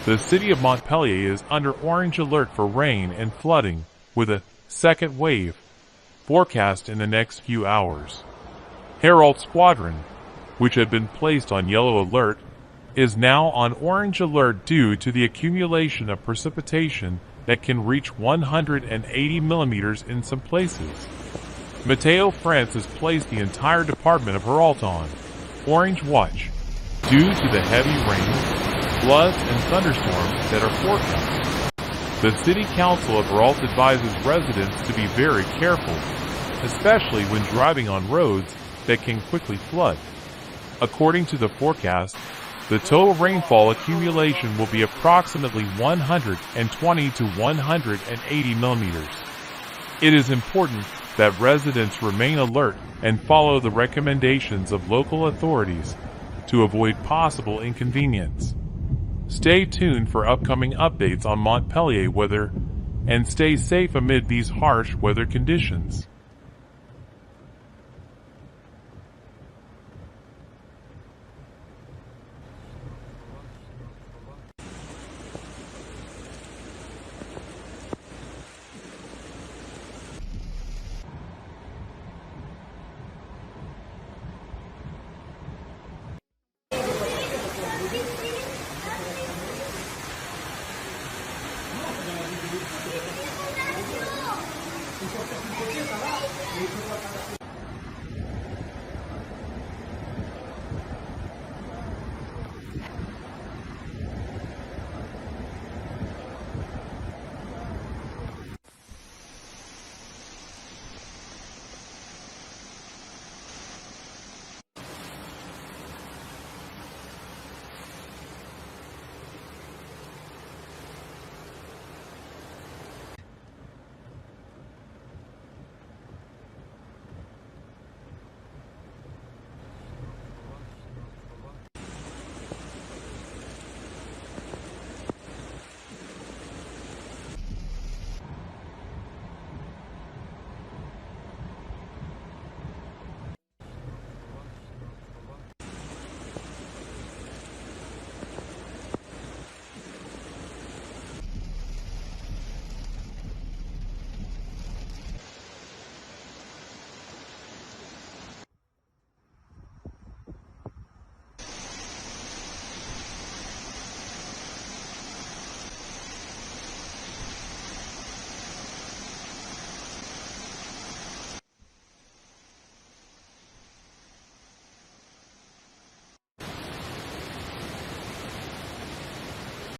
The city of Montpellier is under orange alert for rain and flooding, with a second wave forecast in the next few hours. Herault Squadron, which had been placed on yellow alert, is now on orange alert due to the accumulation of precipitation that can reach 180 millimeters in some places. Météo France has placed the entire department of Herault on orange watch due to the heavy rain, floods, and thunderstorms that are forecast. The City Council of Herault advises residents to be very careful, especially when driving on roads that can quickly flood. According to the forecast, the total rainfall accumulation will be approximately 120 to 180 millimeters. It is important that residents remain alert and follow the recommendations of local authorities to avoid possible inconvenience. Stay tuned for upcoming updates on Montpellier weather and stay safe amid these harsh weather conditions.